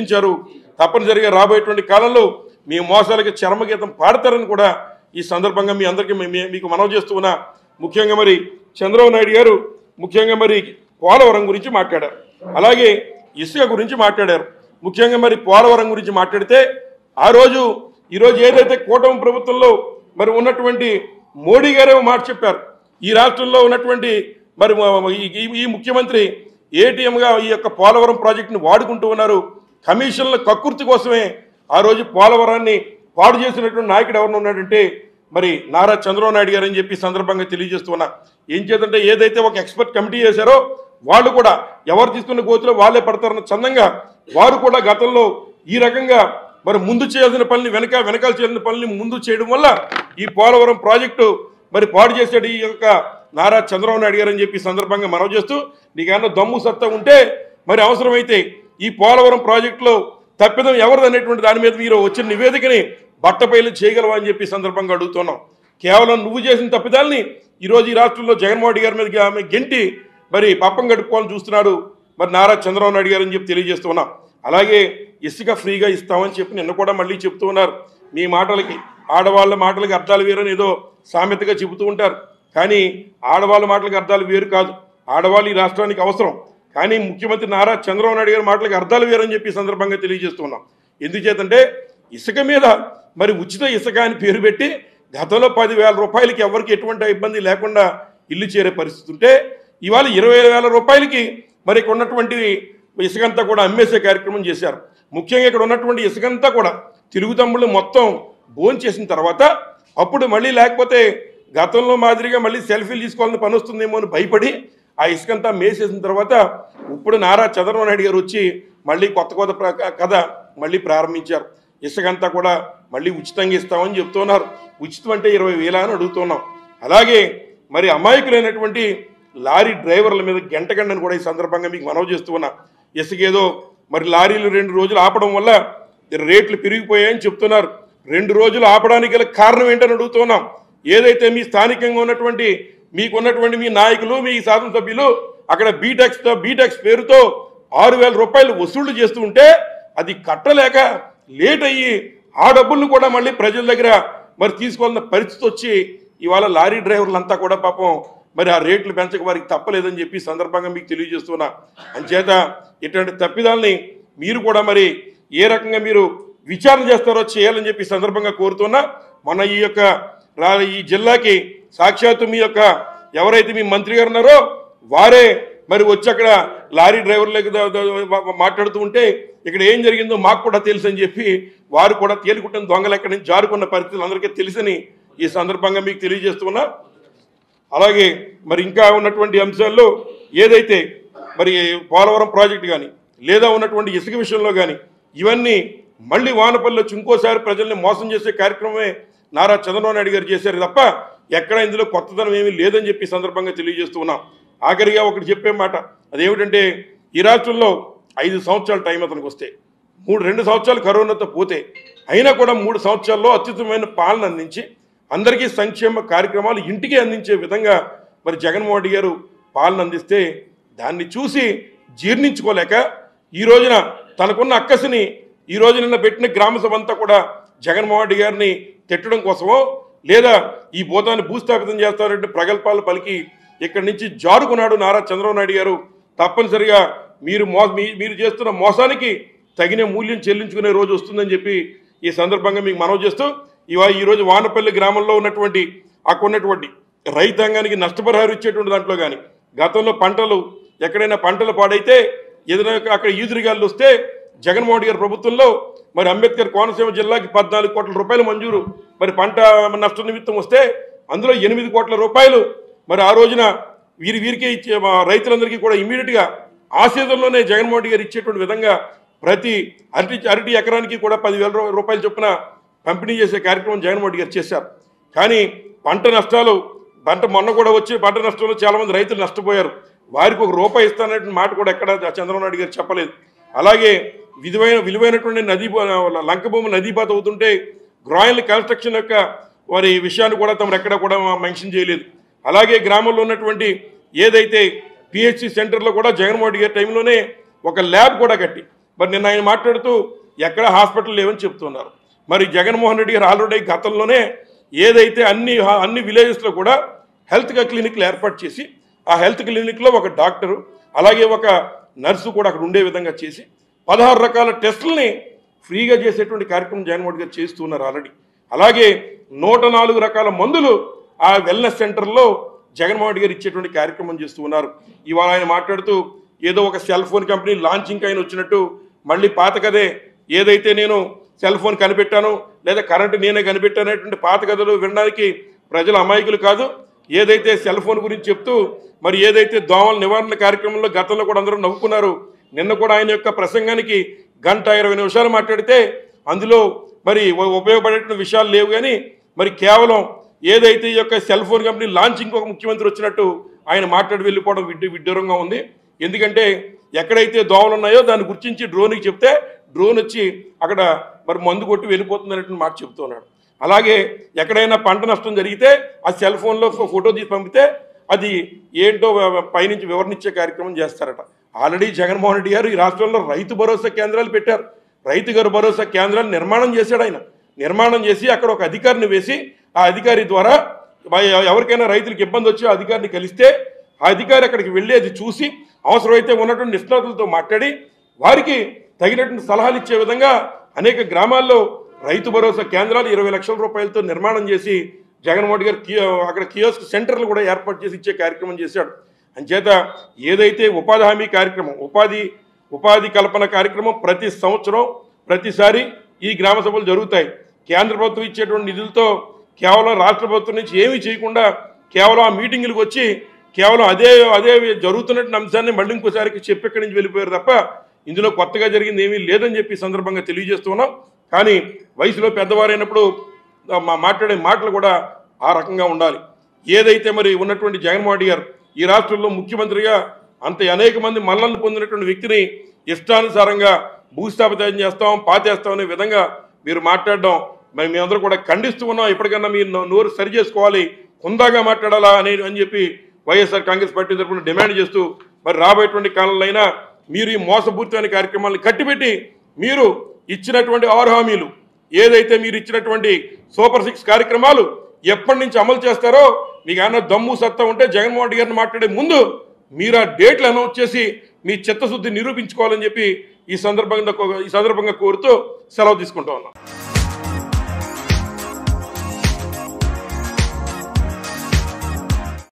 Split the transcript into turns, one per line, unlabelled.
గుర్తించారు. తప్పనిసరిగా రాబోయేటువంటి కాలంలో మీ మోసాలకి చరమగీతం పాడతారని కూడా ఈ సందర్భంగా మీ అందరికీ మీకు మనవి చేస్తూ ఉన్నా. ముఖ్యంగా మరి చంద్రబాబు నాయుడు గారు ముఖ్యంగా మరి పోలవరం గురించి మాట్లాడారు, అలాగే ఇసుక గురించి మాట్లాడారు. ముఖ్యంగా మరి పోలవరం గురించి మాట్లాడితే ఈరోజు ఏదైతే కూటమి ప్రభుత్వంలో మరి ఉన్నటువంటి మోడీ గారే మాట చెప్పారు. ఈ రాష్ట్రంలో ఉన్నటువంటి మరి ఈ ముఖ్యమంత్రి ఏటీఎంగా ఈ యొక్క పోలవరం ప్రాజెక్టును వాడుకుంటూ ఉన్నారు. కమిషన్ల కక్కుర్తి కోసమే ఆ రోజు పోలవరాన్ని పాడు చేసినటువంటి నాయకుడు ఎవరు ఉన్నాడంటే మరి నారా చంద్రబాబు నాయుడు గారు అని చెప్పి సందర్భంగా తెలియజేస్తున్నా. ఏం చేద్దంటే ఏదైతే ఒక ఎక్స్పర్ట్ కమిటీ చేశారో వాళ్ళు కూడా ఎవరు తీసుకున్న గోతులో వాళ్ళే పడతారన్న చందంగా వారు కూడా గతంలో ఈ రకంగా మరి ముందు చేయాల్సిన పనిని వెనకాల చేయాల్సిన పనిని ముందు చేయడం వల్ల ఈ పోలవరం ప్రాజెక్టు మరి పాడు చేసాడు ఈ యొక్క నారా చంద్రబాబు నాయుడు గారు అని చెప్పి సందర్భంగా మనవి చేస్తూ, నీకేమన్నా దమ్ము సత్తా ఉంటే మరి అవసరమైతే ఈ పోలవరం ప్రాజెక్టులో తప్పిదం ఎవరిది అనేటువంటి దాని మీద మీరు వచ్చిన నివేదికని బట్టపైలు చేయగలవా అని చెప్పి సందర్భంగా అడుగుతున్నాం. కేవలం నువ్వు చేసిన తప్పిదాలని ఈరోజు ఈ రాష్ట్రంలో జగన్మోహన్ రెడ్డి గారి మీద గెంటి మరి పాపం గడుపుకోవాలని చూస్తున్నాడు మరి నారా చంద్రబాబు నాయుడు గారు అని చెప్పి తెలియజేస్తున్నాం. అలాగే ఇసుక ఫ్రీగా ఇస్తామని చెప్పి నిన్న కూడా మళ్ళీ చెప్తూ ఉన్నారు. మీ మాటలకి ఆడవాళ్ళ మాటలకి అర్థాలు వేరని ఏదో సామెతగా చెబుతూ ఉంటారు, కానీ ఆడవాళ్ళ మాటలకి అర్థాలు వేరు కాదు. ఆడవాళ్ళు ఈ రాష్ట్రానికి అవసరం, కానీ ముఖ్యమంత్రి నారా చంద్రబాబు నాయుడు గారి మాటలకి అర్థాలు వేరని చెప్పి సందర్భంగా తెలియజేస్తున్నాం. ఎందుచేతంటే ఇసుక మీద మరి ఉచిత ఇసుక అని పేరు పెట్టి గతంలో 10,000 రూపాయలకి ఎవరికి ఎటువంటి ఇబ్బంది లేకుండా ఇల్లు చేరే పరిస్థితి ఉంటే ఇవాళ 20,000 రూపాయలకి మరి ఇక్కడ ఉన్నటువంటి ఇసుకంతా కూడా అమ్మేసే కార్యక్రమం చేశారు. ముఖ్యంగా ఇక్కడ ఉన్నటువంటి ఇసుకంతా కూడా తెలుగు తమ్ముళ్ళు మొత్తం భోంచేసిన తర్వాత అప్పుడు మళ్ళీ లేకపోతే గతంలో మాదిరిగా మళ్ళీ సెల్ఫీలు తీసుకోవాలని పని వస్తుందేమో అని భయపడి ఆ ఇసుకంతా మేసేసిన తర్వాత ఇప్పుడు నారా చంద్రబాబు నాయుడు గారు వచ్చి మళ్ళీ కొత్త కథ మళ్ళీ ప్రారంభించారు. ఇసుకంతా కూడా మళ్ళీ ఉచితంగా ఇస్తామని చెప్తున్నారు. ఉచితం అంటే 20,000 అని అడుగుతున్నాం. అలాగే మరి అమాయకులైనటువంటి లారీ డ్రైవర్ల మీద గంటగంటని కూడా ఈ సందర్భంగా మీకు మనవి చేస్తూ ఉన్నా. ఇసుకేదో మరి లారీలు 2 రోజులు ఆపడం వల్ల రేట్లు పెరిగిపోయాయని చెప్తున్నారు. 2 రోజులు ఆపడానికి గల కారణం ఏంటని అడుగుతున్నాం. ఏదైతే మీ స్థానికంగా ఉన్నటువంటి మీకున్నటువంటి మీ నాయకులు మీ శాసనసభ్యులు అక్కడ బీటెక్స్ పేరుతో 6,000 రూపాయలు వసూళ్లు చేస్తూ ఉంటే అది కట్టలేక లేట్ అయ్యి ఆ డబ్బులను కూడా మళ్ళీ ప్రజల దగ్గర మరి తీసుకోవాలన్న పరిస్థితి వచ్చి ఇవాళ లారీ డ్రైవర్లంతా కూడా పాపం మరి ఆ రేట్లు పెంచక వారికి తప్పలేదని చెప్పి సందర్భంగా మీకు తెలియజేస్తున్నా. అంచేత ఇటువంటి తప్పిదాలని మీరు కూడా మరి ఏ రకంగా మీరు విచారణ చేస్తారో చేయాలని చెప్పి సందర్భంగా కోరుతున్నా. మన ఈ జిల్లాకి సాక్షాత్తు మీ యొక్క ఎవరైతే మీ మంత్రి గారు ఉన్నారో వారే మరి వచ్చి అక్కడ లారీ డ్రైవర్లకు మాట్లాడుతూ ఉంటే ఇక్కడ ఏం జరిగిందో మాకు కూడా తెలుసు అని చెప్పి వారు కూడా తేలికుట్టిన దొంగలు ఎక్కడి నుంచి జారుకున్న పరిస్థితులు అందరికీ తెలుసని ఈ సందర్భంగా మీకు తెలియజేస్తున్నా. అలాగే మరి ఇంకా ఉన్నటువంటి అంశాల్లో ఏదైతే మరి పోలవరం ప్రాజెక్టు కానీ లేదా ఉన్నటువంటి ఇసుక విషయంలో కానీ ఇవన్నీ మళ్ళీ వానపల్లిలో ఇంకోసారి ప్రజల్ని మోసం చేసే కార్యక్రమమే నారా చంద్రబాబు నాయుడు గారు చేశారు తప్ప ఎక్కడ ఇందులో కొత్తదనం ఏమీ లేదని చెప్పి సందర్భంగా తెలియజేస్తూ ఉన్నాం. ఆఖరిగా ఒకటి చెప్పే మాట అదేమిటంటే ఈ రాష్ట్రంలో 5 సంవత్సరాల టైం అతనికి వస్తే 2 సంవత్సరాలు కరోనాతో పోతే అయినా కూడా 3 సంవత్సరాల్లో అత్యుత్తమమైన పాలన అందించి అందరికీ సంక్షేమ కార్యక్రమాలు ఇంటికి అందించే విధంగా మరి జగన్మోహన్ రెడ్డి గారు పాలన అందిస్తే దాన్ని చూసి జీర్ణించుకోలేక ఈ రోజున తనకున్న అక్కసిని ఈ రోజు నిన్న పెట్టిన గ్రామ సభ అంతా కూడా జగన్మోహన్ రెడ్డి గారిని తిట్టడం కోసమో లేదా ఈ భూతాన్ని భూస్థాపితం చేస్తారంటే ప్రగల్భాలు పలికి ఇక్కడి నుంచి జారుకున్నాడు నారా చంద్రబాబు నాయుడు గారు. తప్పనిసరిగా మీరు చేస్తున్న మోసానికి తగిన మూల్యం చెల్లించుకునే రోజు వస్తుందని చెప్పి ఈ సందర్భంగా మీకు మనవి చేస్తూ ఈరోజు వానపల్లి గ్రామంలో ఉన్నటువంటి అక్కడ ఉన్నటువంటి రైతాంగానికి నష్టపరిహారం ఇచ్చేటువంటి దాంట్లో కానీ గతంలో ఎక్కడైనా పంటలు పాడైతే ఏదైనా అక్కడ ఈదురుగాలు వస్తే జగన్మోహన్ గారి ప్రభుత్వంలో మరి అంబేద్కర్ కోనసీమ జిల్లాకి 14 కోట్ల రూపాయలు మంజూరు మరి పంట నష్ట నిమిత్తం వస్తే అందులో 8 కోట్ల రూపాయలు మరి ఆ రోజున వీరికి రైతులందరికీ కూడా ఇమీడియట్గా ఆ సీజన్లోనే జగన్మోహన్ రెడ్డి గారు ఇచ్చేటువంటి విధంగా ప్రతి అరటి ఎకరానికి కూడా 10,000 రూపాయలు చొప్పున పంపిణీ చేసే కార్యక్రమం జగన్మోహన్ రెడ్డి గారు చేశారు. కానీ పంట మొన్న కూడా వచ్చి పంట నష్టంలో చాలామంది రైతులు నష్టపోయారు. వారికి ₹1 ఇస్తానటువంటి మాట కూడా ఎక్కడ చంద్రబాబు నాయుడు గారు చెప్పలేదు. అలాగే విలువైనటువంటి లంకభూమి నదీపాత అవుతుంటే గ్రాయిల్ కన్స్ట్రక్షన్ యొక్క వారి విషయాన్ని కూడా తమరు ఎక్కడ కూడా మెన్షన్ చేయలేదు. అలాగే గ్రామంలో ఉన్నటువంటి ఏదైతే పిహెచ్సి సెంటర్లో కూడా జగన్మోహన్ రెడ్డి గారి టైంలోనే ఒక ల్యాబ్ కూడా కట్టి మరి నిన్న ఆయన మాట్లాడుతూ ఎక్కడ హాస్పిటల్ లేవని చెప్తున్నారు. మరి జగన్మోహన్ రెడ్డి గారు ఆల్రెడీ గతంలోనే ఏదైతే అన్ని విలేజెస్లో కూడా హెల్త్ క్లినిక్లు ఏర్పాటు చేసి ఆ హెల్త్ క్లినిక్లో ఒక డాక్టరు అలాగే ఒక నర్సు కూడా అక్కడ ఉండే విధంగా చేసి 16 రకాల టెస్టుల్ని ఫ్రీగా చేసేటువంటి కార్యక్రమం జగన్మోహన్ గారు చేస్తున్నారు ఆల్రెడీ. అలాగే 104 రకాల మందులు ఆ వెల్నెస్ సెంటర్లో జగన్మోహన్ రెడ్డి గారు ఇచ్చేటువంటి కార్యక్రమం చేస్తూ ఉన్నారు. ఇవాళ ఆయన మాట్లాడుతూ ఏదో ఒక సెల్ ఫోన్ కంపెనీ లాంచింగ్ ఆయన వచ్చినట్టు మళ్ళీ పాత కదే ఏదైతే నేను సెల్ ఫోన్ కనిపెట్టాను లేదా కరెంటు నేనే కనిపెట్టానేటువంటి పాత కథలు వినడానికి ప్రజలు అమాయకులు కాదు. ఏదైతే సెల్ ఫోన్ గురించి చెప్తూ మరి ఏదైతే దోమల నివారణ కార్యక్రమంలో గతంలో కూడా అందరూ నవ్వుకున్నారు. నిన్న కూడా ఆయన యొక్క ప్రసంగానికి 1:20 నిమిషాలు మాట్లాడితే అందులో మరి ఉపయోగపడేటువంటి విషయాలు లేవు. కానీ మరి కేవలం ఏదైతే ఈ యొక్క సెల్ ఫోన్ కంపెనీ లాంచింగ్ ఒక ముఖ్యమంత్రి వచ్చినట్టు ఆయన మాట్లాడి వెళ్ళిపోవడం విడ్డూరంగా ఉంది. ఎందుకంటే ఎక్కడైతే దోమలు ఉన్నాయో దాన్ని గుర్తించి డ్రోన్కి చెప్తే డ్రోన్ వచ్చి అక్కడ మరి మందు కొట్టి వెళ్ళిపోతుంది అనేటువంటి మాట చెప్తున్నాడు. అలాగే ఎక్కడైనా పంట నష్టం జరిగితే ఆ సెల్ ఫోన్లో ఫోటో తీసి పంపితే అది ఏంటో పైనుంచి వివరణ ఇచ్చే కార్యక్రమం చేస్తారట. ఆల్రెడీ జగన్మోహన్ రెడ్డి గారు ఈ రాష్ట్రంలో రైతు భరోసా కేంద్రాలు పెట్టారు. రైతు భరోసా కేంద్రాలు నిర్మాణం చేశాడు ఆయన. నిర్మాణం చేసి అక్కడ ఒక అధికారిని వేసి ఆ అధికారి ద్వారా ఎవరికైనా రైతులకు ఇబ్బంది వచ్చి ఆ అధికారిని కలిస్తే ఆ అధికారి అక్కడికి వెళ్ళి అది చూసి అవసరమైతే ఉన్నటువంటి నిష్ణాతులతో మాట్లాడి వారికి తగినటువంటి సలహాలు ఇచ్చే విధంగా అనేక గ్రామాల్లో రైతు భరోసా కేంద్రాలు 20 లక్షల రూపాయలతో నిర్మాణం చేసి జగన్మోహన్ గారు అక్కడ కియోస్క్ సెంటర్లు కూడా ఏర్పాటు చేసి ఇచ్చే కార్యక్రమం చేశాడు. అంచేత ఏదైతే ఉపాధి హామీ కార్యక్రమం ఉపాధి కల్పన కార్యక్రమం ప్రతి సంవత్సరం ప్రతిసారి ఈ గ్రామ సభలు జరుగుతాయి. కేంద్ర ప్రభుత్వం ఇచ్చేటువంటి నిధులతో కేవలం రాష్ట్ర ప్రభుత్వం నుంచి ఏమీ చేయకుండా కేవలం ఆ మీటింగులకు వచ్చి కేవలం అదే జరుగుతున్నటువంటి అంశాన్ని మళ్ళీ ఇంకోసారికి చెప్పి ఇక్కడి నుంచి వెళ్ళిపోయారు తప్ప ఇందులో కొత్తగా జరిగింది ఏమీ లేదని చెప్పి సందర్భంగా తెలియజేస్తున్నాం. కానీ వయసులో పెద్దవారైనప్పుడు మాట్లాడే మాటలు కూడా ఆ రకంగా ఉండాలి. ఏదైతే మరి ఉన్నటువంటి జగన్మోహన్ రెడ్డి గారు ఈ రాష్ట్రంలో ముఖ్యమంత్రిగా అనేక మంది మన్ననలు పొందినటువంటి వ్యక్తిని ఇష్టానుసారంగా భూస్థాపితం చేస్తాం పాతేస్తాం అనే విధంగా మీరు మాట్లాడడం మరి మేమందరూ కూడా ఖండిస్తూ ఉన్నాం. ఎప్పటికన్నా మీరు నోరు సరి చేసుకోవాలి, హుందాగా మాట్లాడాలా అని చెప్పి వైఎస్ఆర్ కాంగ్రెస్ పార్టీ తరఫున డిమాండ్ చేస్తూ మరి రాబోయేటువంటి కాలంలో అయినా మీరు ఈ మోసపూరితమైన కార్యక్రమాలను కట్టిపెట్టి మీరు ఇచ్చినటువంటి 6 హామీలు ఏదైతే మీరు ఇచ్చినటువంటి సూపర్ 6 కార్యక్రమాలు ఎప్పటి నుంచి అమలు చేస్తారో మీకు ఏమన్నా దమ్ము సత్తా ఉంటే జగన్మోహన్ రెడ్డి గారిని మాట్లాడే ముందు మీరు ఆ డేట్లు అనౌన్స్ చేసి మీ చిత్తశుద్ధి నిరూపించుకోవాలని చెప్పి ఈ సందర్భంగా కోరుతూ సెలవు తీసుకుంటూ ఉన్నాం.